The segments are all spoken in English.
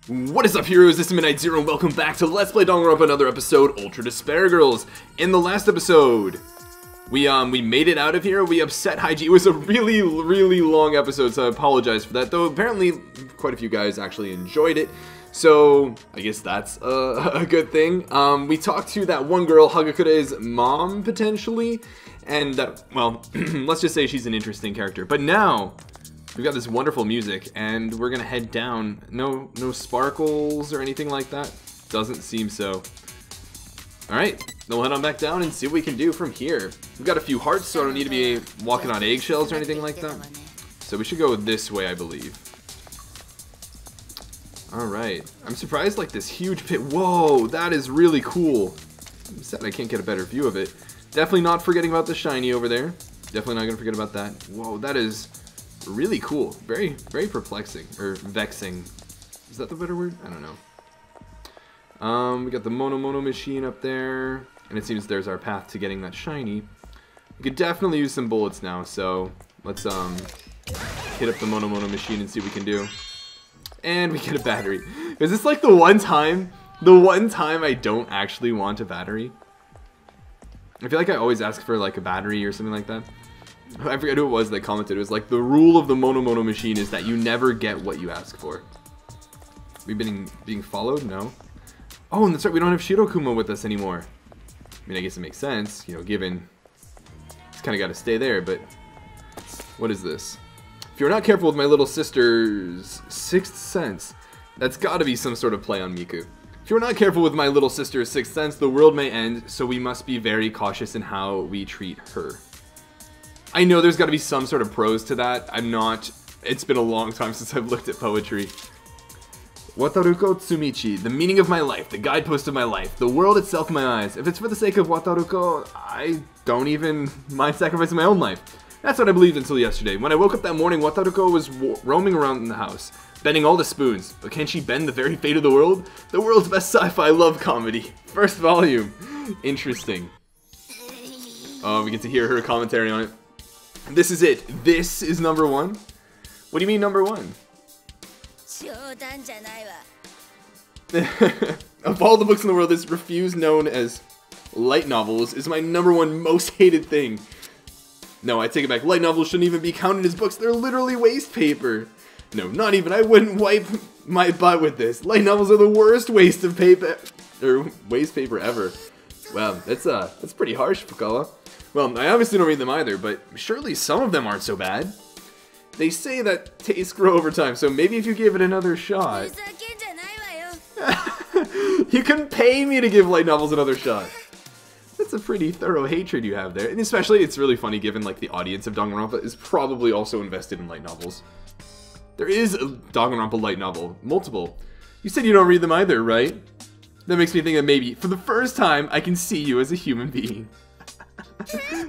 What is up, heroes? This is Midnight Zero, and welcome back to Let's Play Danganronpa Another episode, Ultra Despair Girls. In the last episode, we made it out of here. We upset Haiji. It was a really long episode, so I apologize for that. Though apparently, quite a few guys actually enjoyed it, so I guess that's a good thing. We talked to that one girl, Hagakure's mom, potentially, and well, let's just say she's an interesting character. But now we've got this wonderful music, and we're gonna head down. No sparkles or anything like that? Doesn't seem so. Alright, then we'll head on back down and see what we can do from here. We've got a few hearts, so I don't need to be walking on eggshells or anything like that. So we should go this way, I believe. Alright, I'm surprised, like, this huge pit. Whoa, that is really cool. I'm sad I can't get a better view of it. Definitely not forgetting about the shiny over there. Definitely not gonna forget about that. Whoa, that is really cool. Very perplexing. Or vexing. Is that the better word? I don't know. We got the Mono machine up there. And it seems there's our path to getting that shiny. We could definitely use some bullets now, so let's hit up the Mono machine and see what we can do. And we get a battery. Is this like the one time I don't actually want a battery? I feel like I always ask for like a battery or something like that. I forget who it was that commented. It was like, the rule of the Mono machine is that you never get what you ask for. We've been being followed? No. Oh, and that's right, we don't have Shirokuma with us anymore. I mean, I guess it makes sense, you know, given it's kind of got to stay there, but what is this? If you're not careful with my little sister's sixth sense, that's got to be some sort of play on Miku. If you're not careful with my little sister's sixth sense, the world may end, so we must be very cautious in how we treat her. I know there's got to be some sort of prose to that. I'm not. It's been a long time since I've looked at poetry. Wataruko Tsumichi, the meaning of my life, the guidepost of my life, the world itself in my eyes. If it's for the sake of Wataruko, I don't even mind sacrificing my own life. That's what I believed until yesterday. When I woke up that morning, Wataruko was roaming around in the house, bending all the spoons. But can she bend the very fate of the world? The world's best sci-fi love comedy. First volume. Interesting. Oh, we get to hear her commentary on it. This is it. This is number one? What do you mean number one? Of all the books in the world, this refuse known as light novels is my number one most hated thing. No, I take it back. Light novels shouldn't even be counted as books. They're literally waste paper. No, not even. I wouldn't wipe my butt with this. Light novels are the worst waste of paper, or waste paper ever. Wow, that's pretty harsh, Fukawa. Well, I obviously don't read them either, but surely some of them aren't so bad. They say that tastes grow over time, so maybe if you give it another shot. You can pay me to give light novels another shot. That's a pretty thorough hatred you have there. And especially, it's really funny given like the audience of Danganronpa is probably also invested in light novels. There is a Danganronpa light novel. Multiple. You said you don't read them either, right? That makes me think that maybe, for the first time, I can see you as a human being.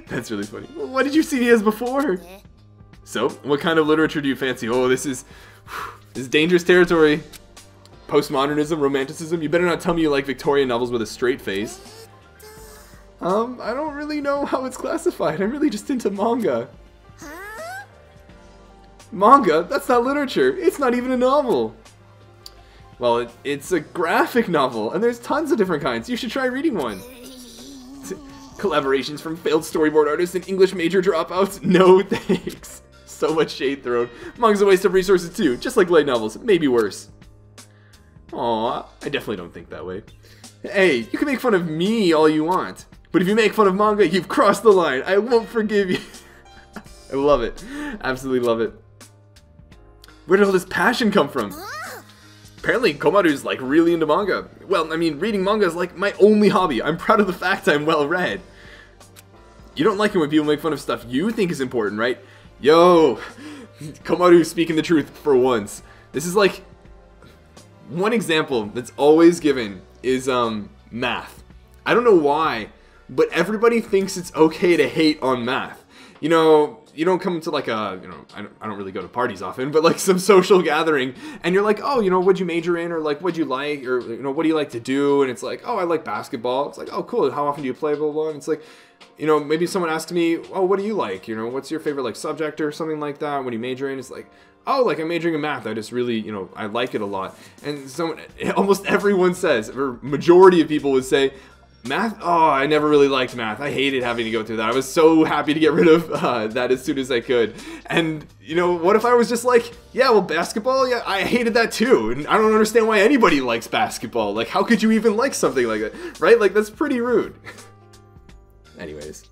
That's really funny. Well, what did you see me as before? So, what kind of literature do you fancy? Oh, this is dangerous territory. Postmodernism, romanticism. You better not tell me you like Victorian novels with a straight face. I don't really know how it's classified. I'm really just into manga. Manga? That's not literature. It's not even a novel. Well, it's a graphic novel, and there's tons of different kinds. You should try reading one. Collaborations from failed storyboard artists and English major dropouts? No thanks. So much shade thrown. Manga's a waste of resources too, just like light novels, maybe worse. Aw, I definitely don't think that way. Hey, you can make fun of me all you want, but if you make fun of manga, you've crossed the line. I won't forgive you. I love it. Absolutely love it. Where did all this passion come from? Apparently, Komaru's like really into manga. Well, I mean, reading manga is like my only hobby. I'm proud of the fact I'm well read. You don't like it when people make fun of stuff you think is important, right? Yo, Komaru speaking the truth for once. This is like one example that's always given is math. I don't know why, but everybody thinks it's okay to hate on math. You know, you don't come to like a, you know, I don't really go to parties often, but like some social gathering, and you're like, oh, you know, what'd you major in, or like, what'd you like, or, you know, what do you like to do? And it's like, oh, I like basketball. It's like, oh, cool. How often do you play, blah, blah, blah. And it's like, you know, maybe someone asks me, oh, what do you like? You know, what's your favorite like subject or something like that? What do you major in? It's like, oh, like I'm majoring in math. I just really, you know, I like it a lot. And almost everyone says, or majority of people would say, math? Oh, I never really liked math. I hated having to go through that. I was so happy to get rid of that as soon as I could. And, you know, what if I was just like, yeah, well, basketball, yeah, I hated that too. And I don't understand why anybody likes basketball. Like, how could you even like something like that? Right? Like, that's pretty rude. Anyways.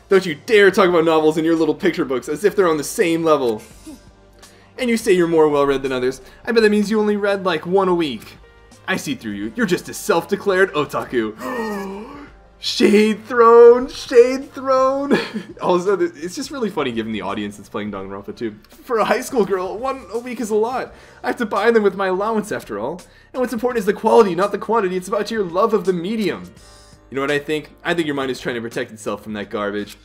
Don't you dare talk about novels in your little picture books as if they're on the same level. And you say you're more well-read than others. I bet that means you only read like one a week. I see through you. You're just a self-declared otaku. Shade thrown! Shade thrown! Also, it's just really funny given the audience that's playing Danganronpa too. For a high school girl, one a week is a lot. I have to buy them with my allowance after all. And what's important is the quality, not the quantity. It's about your love of the medium. You know what I think? I think your mind is trying to protect itself from that garbage.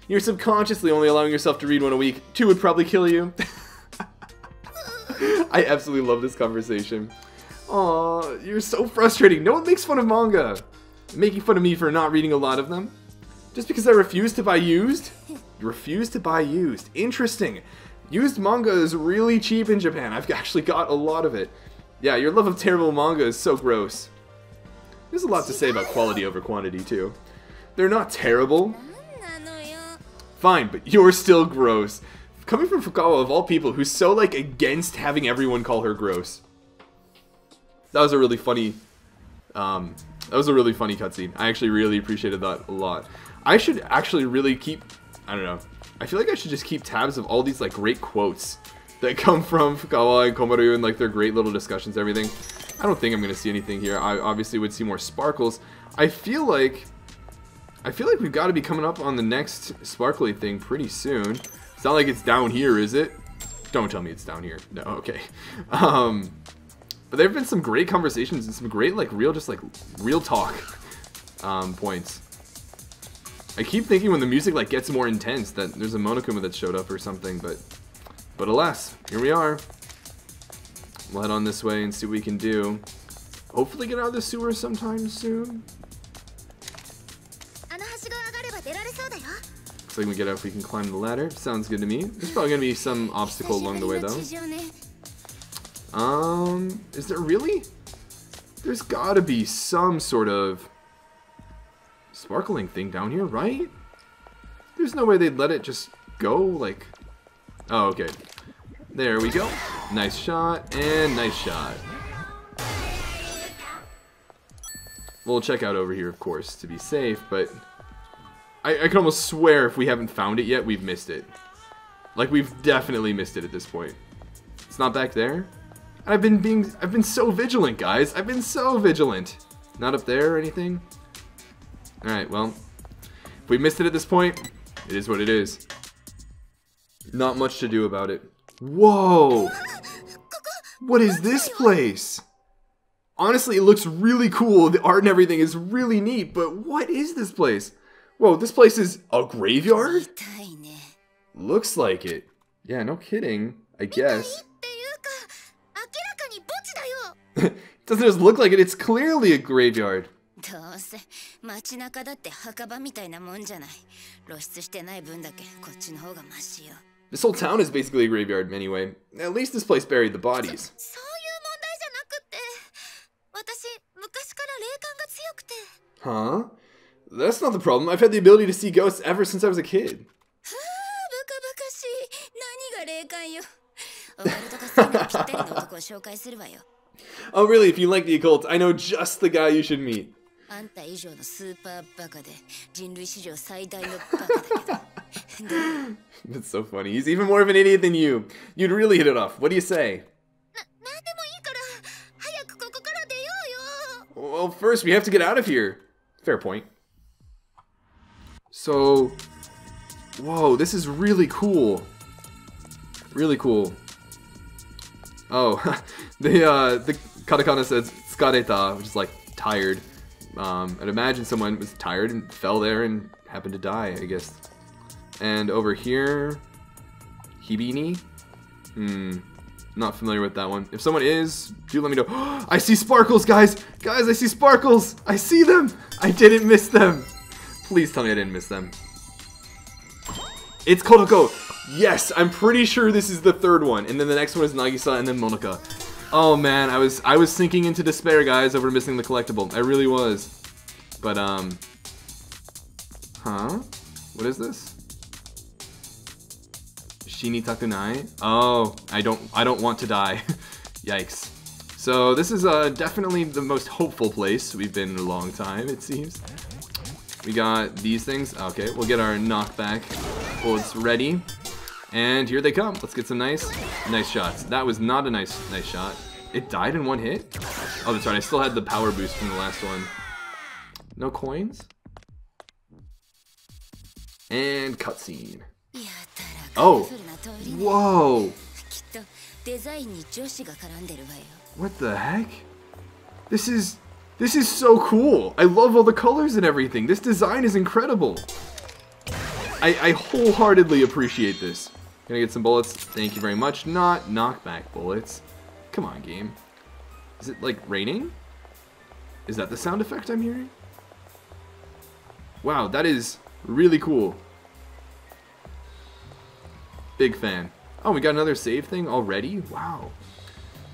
You're subconsciously only allowing yourself to read one a week. 2 would probably kill you. I absolutely love this conversation. Aw, you're so frustrating. No one makes fun of manga. Making fun of me for not reading a lot of them. Just because I refuse to buy used? You refuse to buy used. Interesting. Used manga is really cheap in Japan. I've actually got a lot of it. Yeah, your love of terrible manga is so gross. There's a lot to say about quality over quantity, too. They're not terrible. Fine, but you're still gross. Coming from Fukawa, of all people, who's so, like, against having everyone call her gross. That was a really funny, cutscene. I actually really appreciated that a lot. I should actually really keep, I don't know. I feel like I should just keep tabs of all these, like, great quotes that come from Fukawa and Komaru and, like, their great little discussions and everything. I don't think I'm going to see anything here. I obviously would see more sparkles. I feel like we've got to be coming up on the next sparkly thing pretty soon. It's not like it's down here, is it? Don't tell me it's down here. No, okay. But there have been some great conversations and some great, like, real talk points. I keep thinking when the music, like, gets more intense that there's a Monokuma that showed up or something, but alas, here we are. We'll head on this way and see what we can do. Hopefully get out of the sewer sometime soon. Looks like we get out if we can climb the ladder. Sounds good to me. There's probably gonna be some obstacle along the way though. Is there really? There's gotta be some sort of sparkling thing down here, right? There's no way they'd let it just go, like... Oh, okay. There we go. Nice shot, and nice shot. We'll check out over here, of course, to be safe, but... I can almost swear if we haven't found it yet, we've missed it. Like, we've definitely missed it at this point. It's not back there? I've been so vigilant, guys. I've been so vigilant. Not up there or anything? Alright, well. If we missed it at this point, it is what it is. Not much to do about it. Whoa! What is this place? Honestly, it looks really cool. The art and everything is really neat, but what is this place? Whoa, this place is a graveyard? Looks like it. Yeah, no kidding, I guess. It doesn't just look like it, it's clearly a graveyard. This whole town is basically a graveyard anyway. At least this place buried the bodies. Huh? That's not the problem. I've had the ability to see ghosts ever since I was a kid. Oh really, if you like the occult, I know just the guy you should meet. That's so funny. He's even more of an idiot than you. You'd really hit it off. What do you say? Well, first we have to get out of here. Fair point. So, whoa, this is really cool. Really cool. Oh, the katakana says "skareta," which is like tired. I'd imagine someone was tired and fell there and happened to die, I guess. And over here, hibini. Not familiar with that one. If someone is, do let me know. I see sparkles, guys! Guys, I see sparkles! I see them! I didn't miss them! Please tell me I didn't miss them. It's Kodoko. Yes, I'm pretty sure this is the third one. And then the next one is Nagisa and then Monika. Oh man, I was sinking into despair, guys, over missing the collectible. I really was. But huh? What is this? Shinitakunai? Oh, I don't want to die. Yikes. So this is definitely the most hopeful place we've been in a long time, it seems. We got these things. Okay, we'll get our knockback bullets ready. And here they come. Let's get some nice shots. That was not a nice shot. It died in one hit? Oh, that's right. I still had the power boost from the last one. No coins? And cutscene. Oh! Whoa! What the heck? This is so cool! I love all the colors and everything. This design is incredible. I wholeheartedly appreciate this. Gonna get some bullets. Thank you very much. Not knockback bullets. Come on, game. Is it like raining? Is that the sound effect I'm hearing? Wow, that is really cool. Big fan. Oh, we got another save thing already? Wow.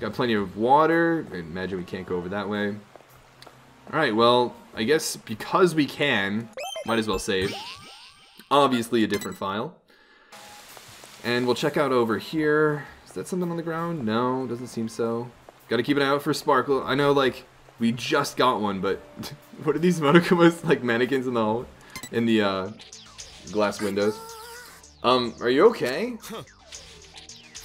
Got plenty of water. I imagine we can't go over that way. Alright, well, I guess because we can, might as well save. Obviously a different file. And we'll check out over here. Is that something on the ground? No, doesn't seem so. Gotta keep an eye out for Sparkle. I know, like, we just got one, but what are these Monokumas, like, mannequins in the hall? In the, glass windows? Are you okay?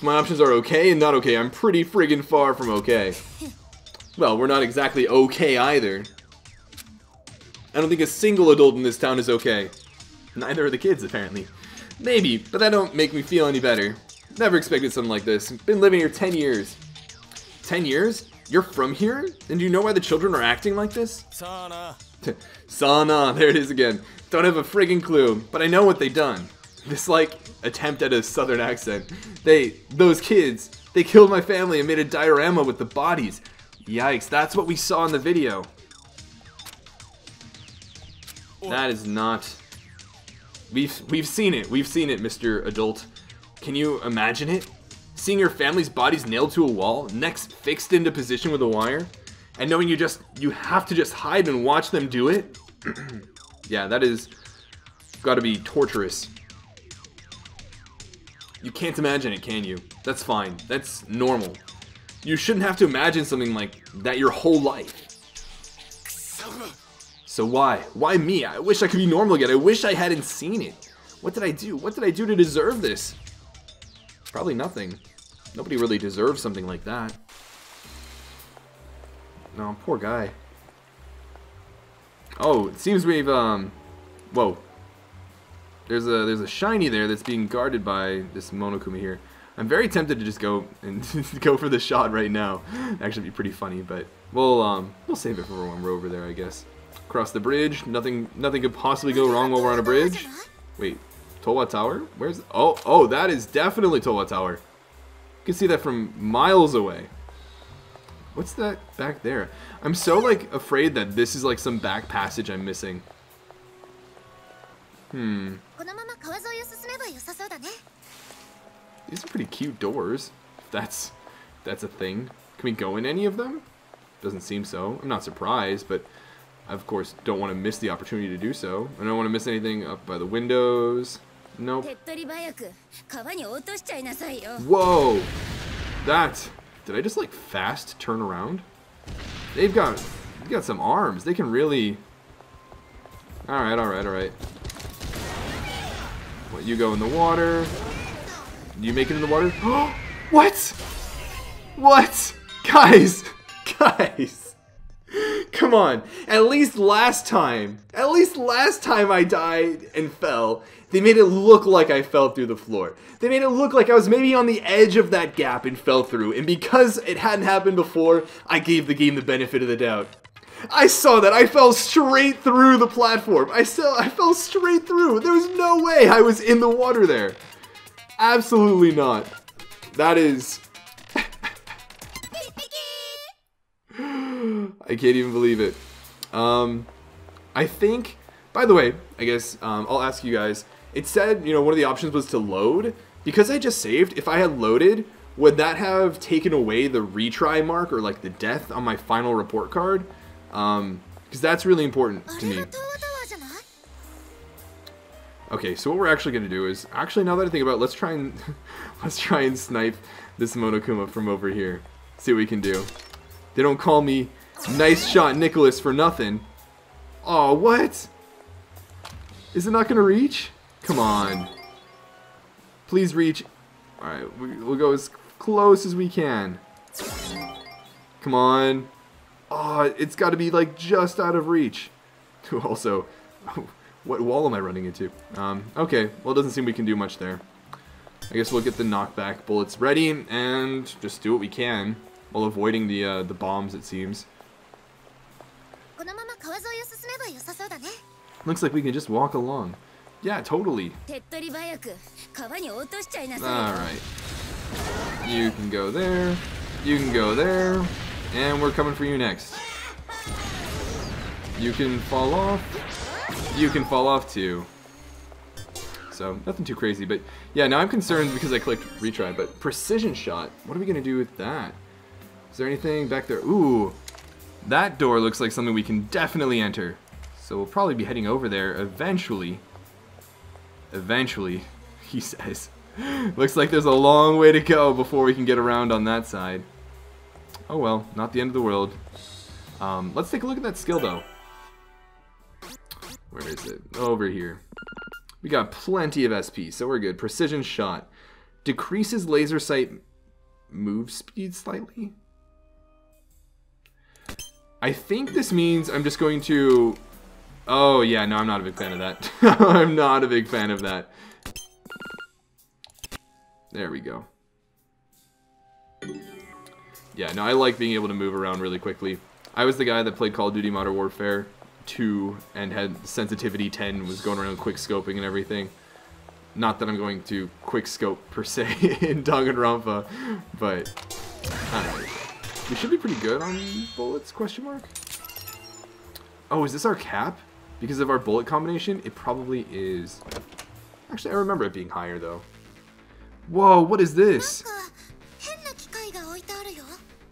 My options are okay and not okay. I'm pretty friggin' far from okay. Well, we're not exactly okay either. I don't think a single adult in this town is okay. Neither are the kids, apparently. Maybe, but that don't make me feel any better. Never expected something like this. Been living here 10 years. 10 years? You're from here? And do you know why the children are acting like this? Sana. Sana, there it is again. Don't have a friggin' clue, but I know what they done. This, like, attempt at a southern accent. Those kids, they killed my family and made a diorama with the bodies. Yikes, that's what we saw in the video. That is not... We've seen it. We've seen it, Mr. Adult. Can you imagine it? Seeing your family's bodies nailed to a wall, necks fixed into position with a wire, and knowing you have to just hide and watch them do it? Yeah, that is gotta be torturous. You can't imagine it, can you? That's fine. That's normal. You shouldn't have to imagine something like that your whole life. So why? Why me? I wish I could be normal again. I wish I hadn't seen it. What did I do? What did I do to deserve this? Probably nothing. Nobody really deserves something like that. No, poor guy. Oh, it seems we've, whoa. There's a shiny there that's being guarded by this Monokuma here. I'm very tempted to just go and go for the shot right now. Actually, be pretty funny, but we'll save it for when we're over there, I guess. Cross the bridge. Nothing could possibly go wrong while we're on a bridge. Wait, Towa Tower? Where's... Oh, that is definitely Towa Tower. You can see that from miles away. What's that back there? I'm so, like, afraid that this is, like, some back passage I'm missing. These are pretty cute doors, if that's a thing. Can we go in any of them? Doesn't seem so. I'm not surprised, but I, of course, don't want to miss the opportunity to do so. I don't want to miss anything up by the windows. Nope. Whoa! Did I just, like, fast turn around? They've got some arms. They can really... Alright. What, you go in the water. You make it in the water? What? What? Guys! Come on. At least last time I died and fell, they made it look like I fell through the floor. They made it look like I was maybe on the edge of that gap and fell through. And because it hadn't happened before, I gave the game the benefit of the doubt. I saw that. I fell straight through the platform. I fell straight through. There was no way I was in the water there. Absolutely not. That is... I can't even believe it. I think... By the way, I guess I'll ask you guys, it said, you know, one of the options was to load. Because I just saved, if I had loaded, would that have taken away the retry mark or like the death on my final report card? Because that's really important to me. Okay, so what we're actually gonna do is, actually now that I think about it, let's try and snipe this Monokuma from over here. See what we can do. They don't call me Nice Shot Nicholas for nothing. Oh, what? Is it not gonna reach? Come on. Please reach. Alright, we'll go as close as we can. Come on. Oh, it's gotta be like just out of reach. Also, what wall am I running into? Okay, well it doesn't seem we can do much there. I guess we'll get the knockback bullets ready and just do what we can while avoiding the bombs, it seems. Looks like we can just walk along. Yeah, totally. Alright. You can go there. You can go there. And we're coming for you next. You can fall off. You can fall off too. So, nothing too crazy. But yeah, now I'm concerned because I clicked retry. But precision shot, what are we going to do with that? Is there anything back there? Ooh. That door looks like something we can definitely enter. So we'll probably be heading over there eventually. Eventually, he says. Looks like there's a long way to go before we can get around on that side. Oh well, not the end of the world. Let's take a look at that skill though. Where is it? Over here. We got plenty of SP, so we're good. Precision shot. Decreases laser sight move speed slightly. I think this means I'm just going to... Oh, yeah, no, I'm not a big fan of that. I'm not a big fan of that. There we go. Yeah, no, I like being able to move around really quickly. I was the guy that played Call of Duty Modern Warfare 2 and had sensitivity 10, was going around quick scoping and everything. Not that I'm going to quick scope per se in Danganronpa, but I don't know. We should be pretty good on bullets, question mark? Oh, is this our cap? Because of our bullet combination? It probably is. Actually, I remember it being higher, though. Whoa, what is this?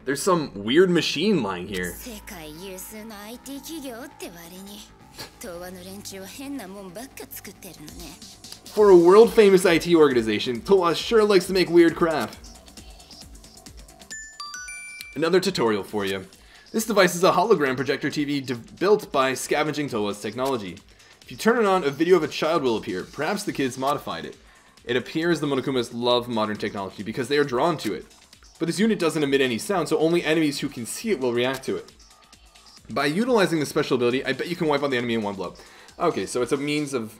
There's some weird machine lying here. For a world-famous IT organization, Towa sure likes to make weird crap. Another tutorial for you. This device is a hologram projector TV built by scavenging Towa's technology. If you turn it on, a video of a child will appear. Perhaps the kids modified it. It appears the Monokumas love modern technology because they are drawn to it. But this unit doesn't emit any sound, so only enemies who can see it will react to it. By utilizing this special ability, I bet you can wipe out the enemy in one blow. Okay, so it's a means of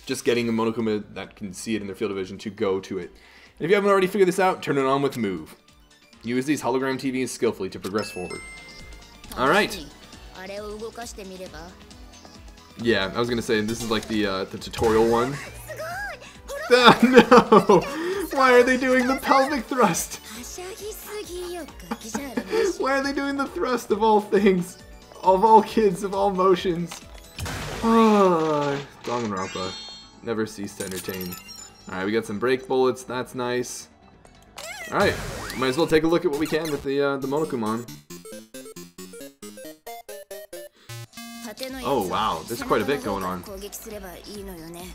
just getting a Monokuma that can see it in their field of vision to go to it. And if you haven't already figured this out, turn it on with Move. Use these hologram TVs skillfully to progress forward. Alright. Yeah, I was gonna say, this is like the tutorial one. No! Why are they doing the pelvic thrust? Why are they doing the thrust of all things? Of all kids, of all motions. Oh, Danganronpa. Never cease to entertain. Alright, we got some break bullets, that's nice. Alright, might as well take a look at what we can with the Monokuman. Oh wow, there's quite a bit going on.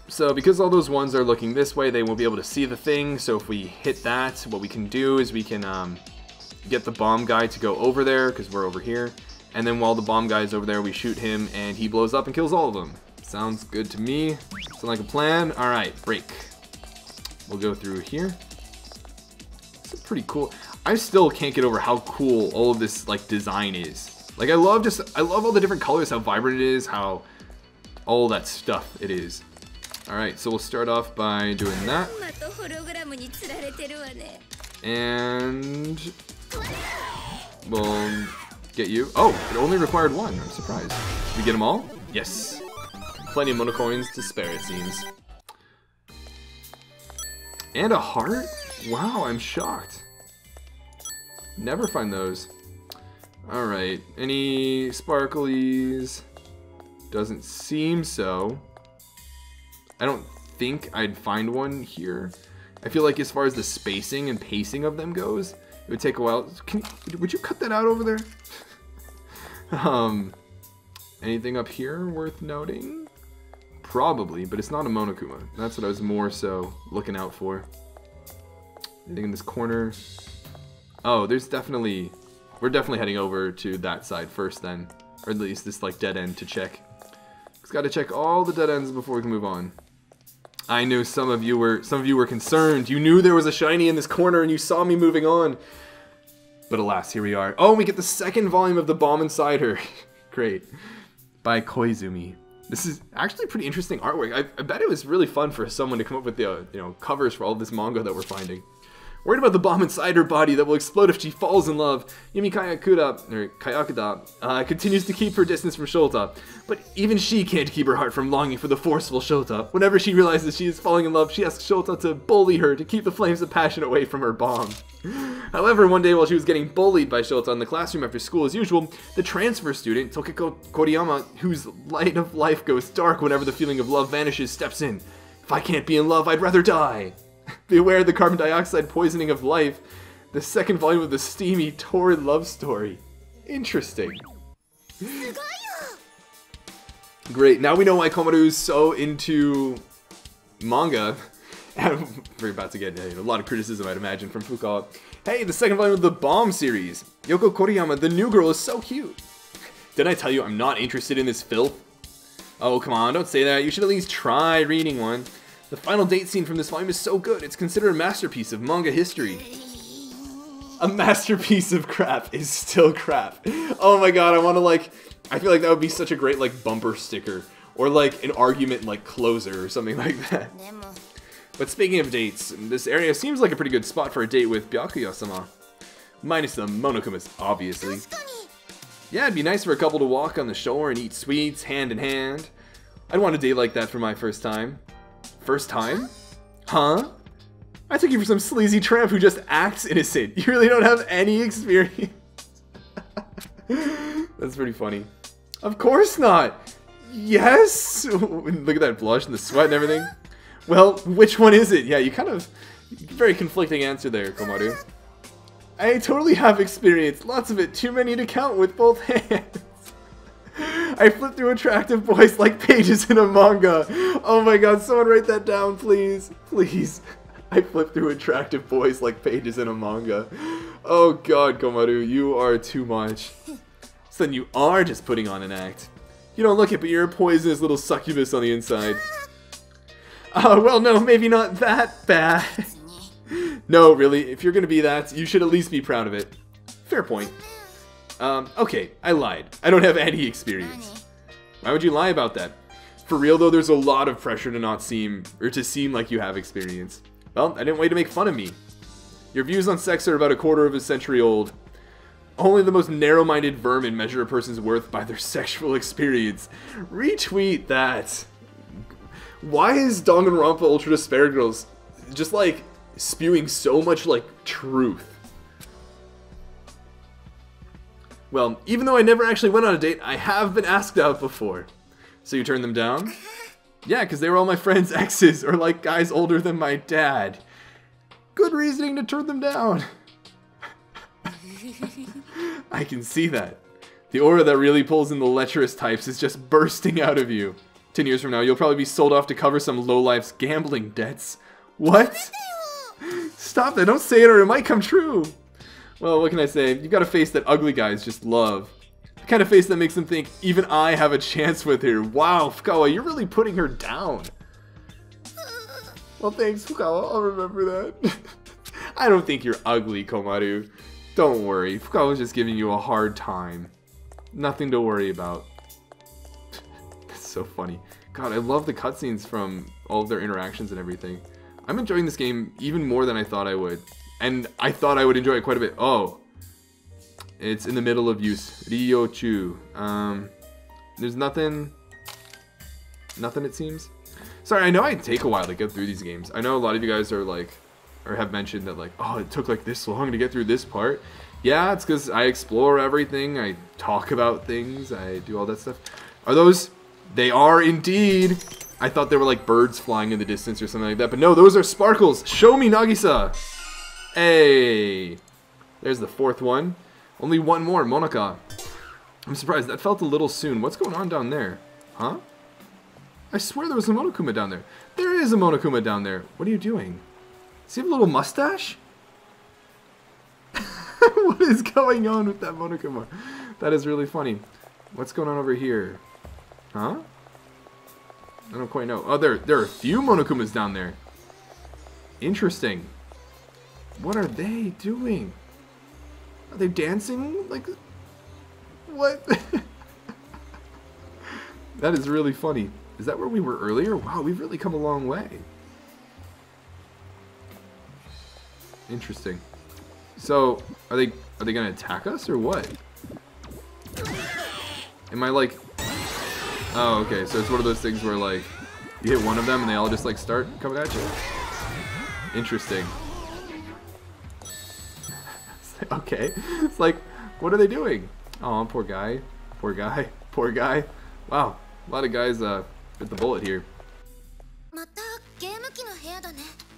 So because all those ones are looking this way, they won't be able to see the thing, so if we hit that, what we can do is we can get the bomb guy to go over there, because we're over here, and then while the bomb guy is over there, we shoot him, and he blows up and kills all of them. Sounds good to me. Sounds like a plan. Alright, break. We'll go through here. It's pretty cool. I still can't get over how cool all of this like design is. Like I love all the different colors, how vibrant it is, how all that stuff it is. Alright, so we'll start off by doing that. And we'll get you. Oh, it only required one. I'm surprised. Did we get them all? Yes. Plenty of monocoins to spare, it seems. And a heart? Wow, I'm shocked. Never find those. Alright, any sparklies? Doesn't seem so. I don't think I'd find one here. I feel like as far as the spacing and pacing of them goes, it would take a while. Would you cut that out over there? Anything up here worth noting? Probably, but it's not a Monokuma. That's what I was more so looking out for. Anything in this corner? Oh, there's definitely... We're definitely heading over to that side first then. Or at least this like dead end to check. Just gotta check all the dead ends before we can move on. I knew some of you were concerned. You knew there was a shiny in this corner and you saw me moving on. But alas, here we are. Oh, we get the second volume of The Bomb Inside Her. Great. By Koizumi. This is actually pretty interesting artwork. I bet it was really fun for someone to come up with the covers for all of this manga that we're finding. Worried about the bomb inside her body that will explode if she falls in love, Yumi Kayakura continues to keep her distance from Shota. But even she can't keep her heart from longing for the forceful Shota. Whenever she realizes she is falling in love, she asks Shota to bully her to keep the flames of passion away from her bomb. However, one day while she was getting bullied by Shota in the classroom after school as usual, the transfer student, Tokiko Koriyama, whose light of life goes dark whenever the feeling of love vanishes, steps in. If I can't be in love, I'd rather die. Beware the carbon dioxide poisoning of life. The second volume of the steamy, torrid love story. Interesting. Great, now we know why Komaru is so into manga. And we're about to get a lot of criticism, I'd imagine, from Fukawa. Hey, the second volume of the Bomb series. Yoko Koriyama, the new girl, is so cute. Didn't I tell you I'm not interested in this filth? Oh, come on, don't say that. You should at least try reading one. The final date scene from this volume is so good, it's considered a masterpiece of manga history. A masterpiece of crap is still crap. Oh my god, I feel like that would be such a great, bumper sticker. Or, an argument, closer or something like that. But speaking of dates, this area seems like a pretty good spot for a date with Byakuya-sama. Minus the Monokumas, obviously. Yeah, it'd be nice for a couple to walk on the shore and eat sweets, hand in hand. I'd want a date like that for my first time. First time? Huh? I took you for some sleazy tramp who just acts innocent. You really don't have any experience. That's pretty funny. Of course not. Yes. Look at that blush and the sweat and everything. Well, which one is it? Yeah, you kind of... Very conflicting answer there, Komaru. I totally have experience. Lots of it. Too many to count with both hands. I flip through attractive boys like pages in a manga. Oh my god, someone write that down, please. Please. I flip through attractive boys like pages in a manga. Oh god, Komaru, you are too much. So then you are just putting on an act. You don't look it, but you're a poisonous little succubus on the inside. Oh, well, no, maybe not that bad. No, really, if you're gonna be that, you should at least be proud of it. Fair point. Okay, I lied. I don't have any experience. Why would you lie about that? For real though, there's a lot of pressure to not seem, or to seem like you have experience. Well, I didn't wait to make fun of me. Your views on sex are about a quarter of a century old. Only the most narrow-minded vermin measure a person's worth by their sexual experience. Retweet that. Why is Danganronpa Ultra Despair Girls just spewing so much truth? Well, even though I never actually went on a date, I have been asked out before. So you turned them down? Yeah, because they were all my friends' exes, or guys older than my dad. Good reasoning to turn them down. I can see that. The aura that really pulls in the lecherous types is just bursting out of you. 10 years from now, you'll probably be sold off to cover some lowlife's gambling debts. What? Stop that, don't say it or it might come true. Well, what can I say? You got a face that ugly guys just love. The kind of face that makes them think, even I have a chance with her. Wow, Fukawa, you're really putting her down. Well, thanks, Fukawa. I'll remember that. I don't think you're ugly, Komaru. Don't worry. Fukawa's just giving you a hard time. Nothing to worry about. That's so funny. God, I love the cutscenes from all of their interactions and everything. I'm enjoying this game even more than I thought I would. And I thought I would enjoy it quite a bit. Oh. It's in the middle of use. Ryochu. There's nothing... Nothing, it seems. Sorry, I know I take a while to get through these games. I know a lot of you guys are or have mentioned that oh, it took this long to get through this part. Yeah, it's because I explore everything. I talk about things. I do all that stuff. Are those... They are indeed. I thought they were like birds flying in the distance or something like that. But no, those are sparkles. Show me, Nagisa. Hey. There's the 4th one. Only one more, Monaka. I'm surprised. That felt a little soon. What's going on down there? Huh? I swear there was a Monokuma down there. There is a Monokuma down there. What are you doing? Does he have a little mustache? What is going on with that Monokuma? That is really funny. What's going on over here? Huh? I don't quite know. Oh, there are a few Monokumas down there. Interesting. What are they doing? Are they dancing? Like, what? That is really funny. Is that where we were earlier? Wow, we've really come a long way. Interesting. So, are they gonna attack us or what? Am I like... Oh, okay, so it's one of those things where like, you hit one of them and they all just like start coming at you? Interesting. Okay, it's like, what are they doing? Oh, poor guy. Poor guy. Poor guy. Wow, a lot of guys bit the bullet here.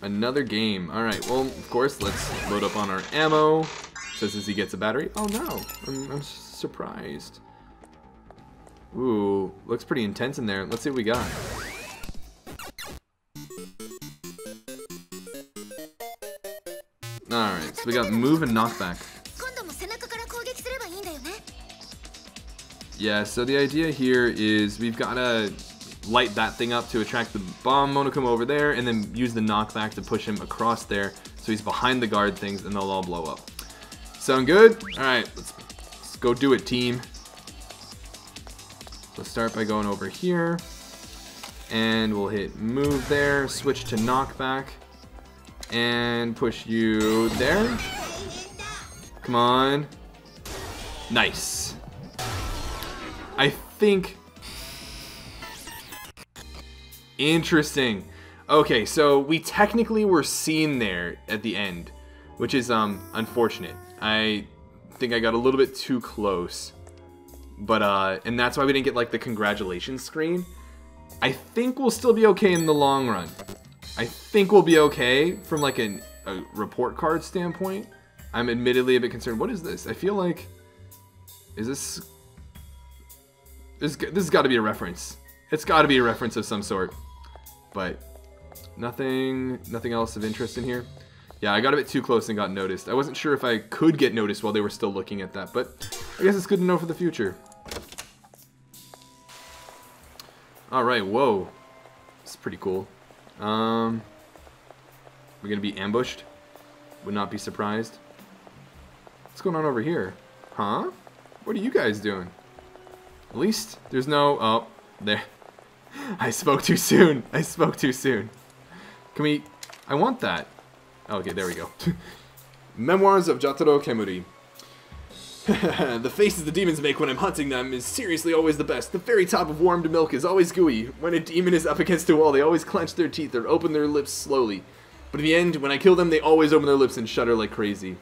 Another game. Alright, well, of course, let's load up on our ammo. Says as he gets a battery. Oh no, I'm surprised. Ooh, looks pretty intense in there. Let's see what we got. Alright, so we got move and knockback. Yeah, so the idea here is we've got to light that thing up to attract the bomb Monokuma over there, and then use the knockback to push him across there so he's behind the guard things and they'll all blow up. Sound good? Alright, let's go do it, team. So start by going over here, and we'll hit move there, switch to knockback, and push you there. Come on. Nice. I think... Interesting. Okay, so we technically were seen there at the end, which is unfortunate. I think I got a little bit too close. But, and that's why we didn't get, like, the congratulations screen. I think we'll still be okay in the long run. I think we'll be okay from, like, a report card standpoint. I'm admittedly a bit concerned. What is this? I feel like... Is this... This has got to be a reference. It's got to be a reference of some sort. But, nothing else of interest in here. Yeah, I got a bit too close and got noticed. I wasn't sure if I could get noticed while they were still looking at that, but I guess it's good to know for the future. Alright, whoa. This is pretty cool. We're gonna be ambushed? Would not be surprised. What's going on over here? Huh? What are you guys doing? At least there's no... Oh, there. I spoke too soon. I spoke too soon. Can we... I want that. Okay, there we go. Memoirs of Jotaro Kemuri. The faces the demons make when I'm hunting them is seriously always the best. The very top of warmed milk is always gooey. When a demon is up against a wall, they always clench their teeth or open their lips slowly. But in the end, when I kill them, they always open their lips and shudder like crazy.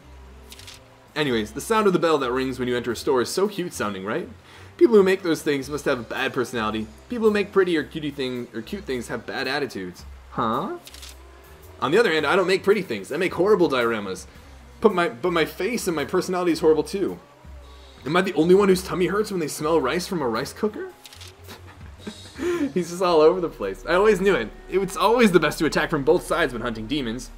Anyways, the sound of the bell that rings when you enter a store is so cute sounding, right? People who make those things must have a bad personality. People who make pretty or cute things have bad attitudes. Huh? On the other hand, I don't make pretty things. I make horrible dioramas. But my face and my personality is horrible too. Am I the only one whose tummy hurts when they smell rice from a rice cooker? He's just all over the place. I always knew it. It's always the best to attack from both sides when hunting demons.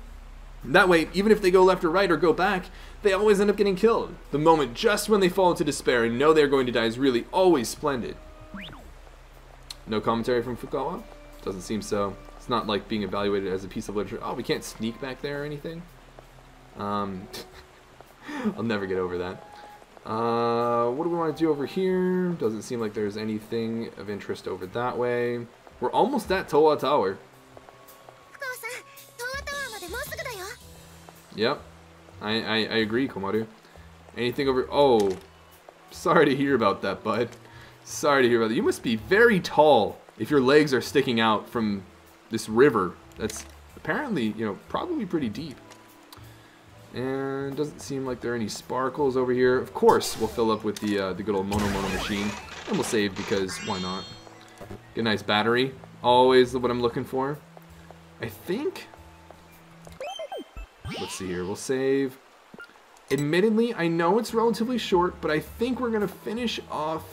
That way, even if they go left or right or go back, they always end up getting killed. The moment just when they fall into despair and know they're going to die is really always splendid. No commentary from Fukawa? Doesn't seem so. It's not like being evaluated as a piece of literature. Oh, we can't sneak back there or anything? I'll never get over that. What do we want to do over here? Doesn't seem like there's anything of interest over that way. We're almost at Towa Tower. Yep. I agree, Komaru. Anything over... Oh. Sorry to hear about that, bud. Sorry to hear about that. You must be very tall if your legs are sticking out from this river. That's apparently, you know, probably pretty deep. And doesn't seem like there are any sparkles over here. Of course, we'll fill up with the good old Mono machine. And we'll save because why not? Get a nice battery. Always what I'm looking for. I think... Let's see here. We'll save. Admittedly, I know it's relatively short, but I think we're going to finish off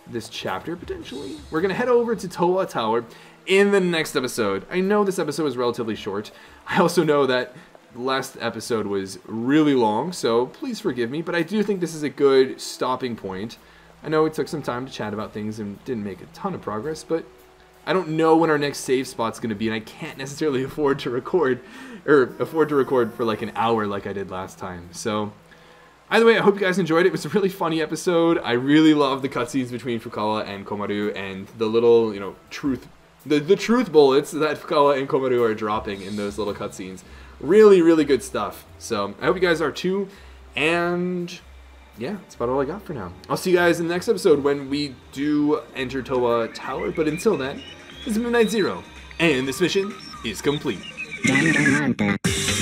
this chapter, potentially. We're going to head over to Towa Tower in the next episode. I know this episode was relatively short. I also know that the last episode was really long, so please forgive me, but I do think this is a good stopping point. I know it took some time to chat about things and didn't make a ton of progress, but I don't know when our next save spot's going to be, and I can't necessarily afford to record for like an hour like I did last time. So, either way, I hope you guys enjoyed it. It was a really funny episode. I really love the cutscenes between Fukawa and Komaru and the little, you know, the truth bullets that Fukawa and Komaru are dropping in those little cutscenes. Really, really good stuff. So, I hope you guys are too, and yeah, that's about all I got for now. I'll see you guys in the next episode when we do enter Towa Tower, but until then, this is Midnight Zero, and this mission is complete. Danganronpa.